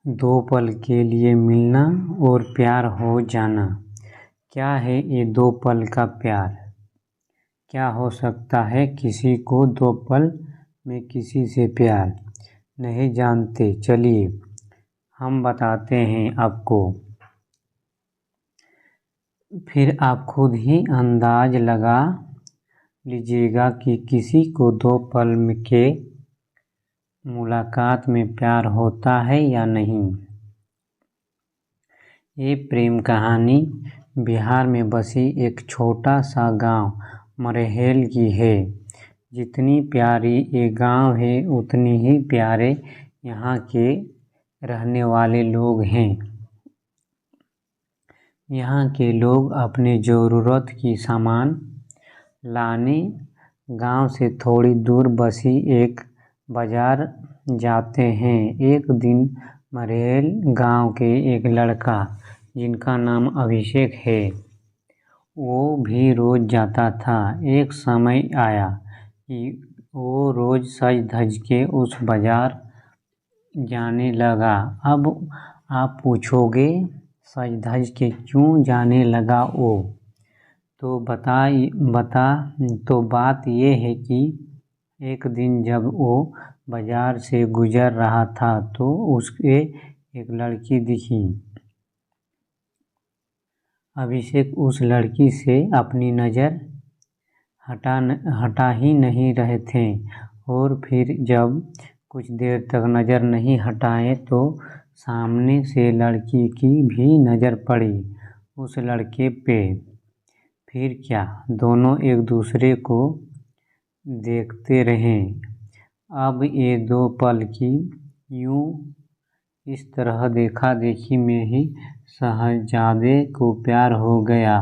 दो पल के लिए मिलना और प्यार हो जाना। क्या है ये दो पल का प्यार? क्या हो सकता है किसी को दो पल में किसी से प्यार? नहीं जानते, चलिए हम बताते हैं आपको, फिर आप खुद ही अंदाज लगा लीजिएगा कि किसी को दो पल के मुलाकात में प्यार होता है या नहीं। ये प्रेम कहानी बिहार में बसी एक छोटा सा गांव मरहेल की है। जितनी प्यारी ये गांव है उतनी ही प्यारे यहाँ के रहने वाले लोग हैं। यहाँ के लोग अपने ज़रूरत की सामान लाने गांव से थोड़ी दूर बसी एक बाजार जाते हैं। एक दिन मरहेल गांव के एक लड़का जिनका नाम अभिषेक है, वो भी रोज जाता था। एक समय आया कि वो रोज सज धज के उस बाजार जाने लगा। अब आप पूछोगे सज धज के क्यों जाने लगा वो? तो बात ये है कि एक दिन जब वो बाजार से गुजर रहा था तो उसके एक लड़की दिखी। अभिषेक उस लड़की से अपनी नज़र हटा ही नहीं रहे थे और फिर जब कुछ देर तक नज़र नहीं हटाए तो सामने से लड़की की भी नज़र पड़ी उस लड़के पे। फिर क्या, दोनों एक दूसरे को देखते रहे। अब ये दो पल की यूं इस तरह देखा देखी में ही शहजादे को प्यार हो गया।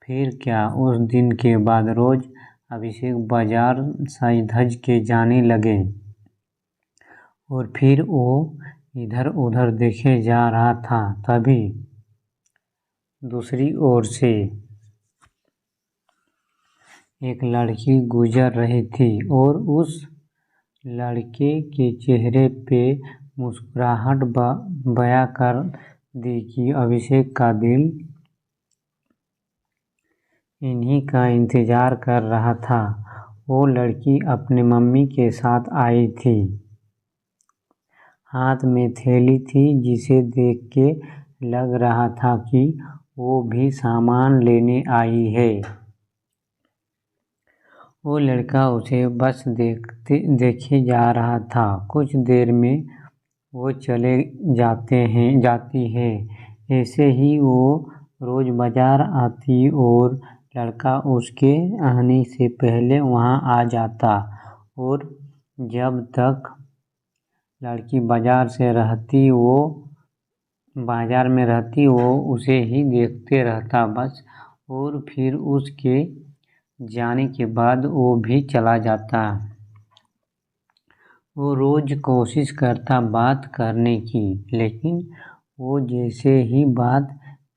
फिर क्या, उस दिन के बाद रोज अभिषेक बाजार सज धज के जाने लगे और फिर वो इधर उधर देखे जा रहा था। तभी दूसरी ओर से एक लड़की गुजर रही थी और उस लड़के के चेहरे पे मुस्कुराहट बयां कर दी कि अभिषेक का दिल इन्हीं का इंतजार कर रहा था। वो लड़की अपने मम्मी के साथ आई थी। हाथ में थैली थी जिसे देख के लग रहा था कि वो भी सामान लेने आई है। वो लड़का उसे बस देखे जा रहा था। कुछ देर में वो चले जाती है। ऐसे ही वो रोज बाजार आती और लड़का उसके आने से पहले वहाँ आ जाता और जब तक लड़की बाजार में रहती वो उसे ही देखते रहता बस। और फिर उसके जाने के बाद वो भी चला जाता। वो रोज कोशिश करता बात करने की, लेकिन वो जैसे ही बात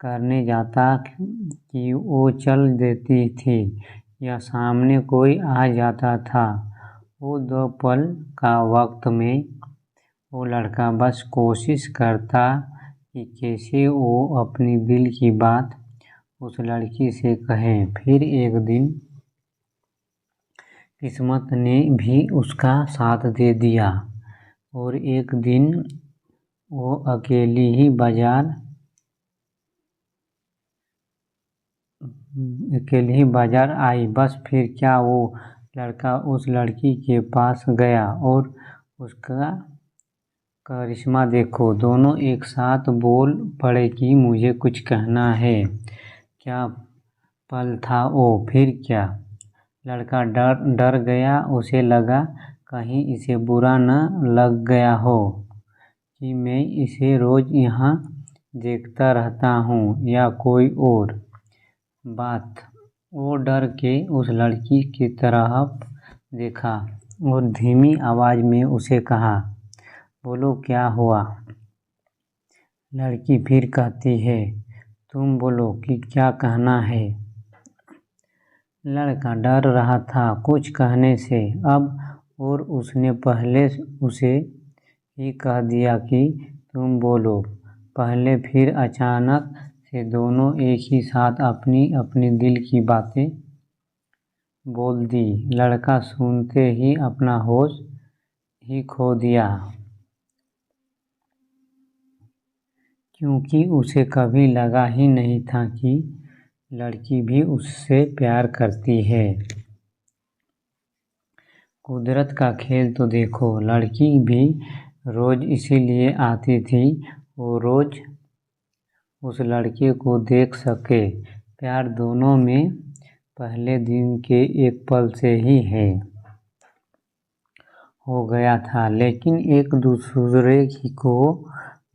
करने जाता कि वो चल देती थी या सामने कोई आ जाता था। वो दो पल का वक्त में वो लड़का बस कोशिश करता कि कैसे वो अपनी दिल की बात उस लड़की से कहे। फिर एक दिन किस्मत ने भी उसका साथ दे दिया और एक दिन वो अकेली ही बाजार आई। बस फिर क्या, वो लड़का उस लड़की के पास गया और उसका करिश्मा देखो। दोनों एक साथ बोल पड़े कि मुझे कुछ कहना है। क्या पल था वो! फिर क्या, लड़का डर गया। उसे लगा कहीं इसे बुरा न लग गया हो कि मैं इसे रोज यहाँ देखता रहता हूँ या कोई और बात। वो डर के उस लड़की की तरफ देखा और धीमी आवाज में उसे कहा, बोलो क्या हुआ? लड़की फिर कहती है, तुम बोलो कि क्या कहना है। लड़का डर रहा था कुछ कहने से अब, और उसने पहले उसे ही कह दिया कि तुम बोलो। पहले फिर अचानक से दोनों एक ही साथ अपनी अपनी दिल की बातें बोल दी। लड़का सुनते ही अपना होश ही खो दिया, क्योंकि उसे कभी लगा ही नहीं था कि लड़की भी उससे प्यार करती है। कुदरत का खेल तो देखो, लड़की भी रोज इसीलिए आती थी, वो रोज उस लड़के को देख सके। प्यार दोनों में पहले दिन के एक पल से ही हो गया था, लेकिन एक दूसरे को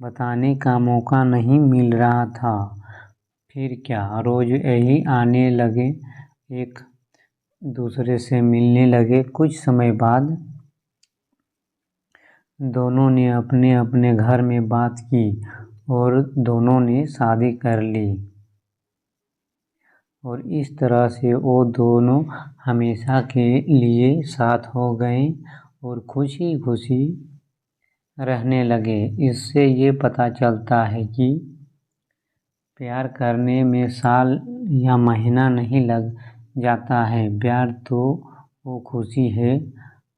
बताने का मौका नहीं मिल रहा था। फिर क्या, रोज यही आने लगे, एक दूसरे से मिलने लगे। कुछ समय बाद दोनों ने अपने अपने घर में बात की और दोनों ने शादी कर ली। और इस तरह से वो दोनों हमेशा के लिए साथ हो गए और खुशी खुशी रहने लगे। इससे ये पता चलता है कि प्यार करने में साल या महीना नहीं लग जाता है। प्यार तो वो खुशी है,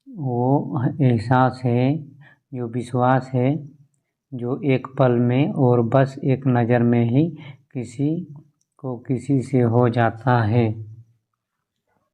वो एहसास है, जो विश्वास है, जो एक पल में और बस एक नज़र में ही किसी को किसी से हो जाता है।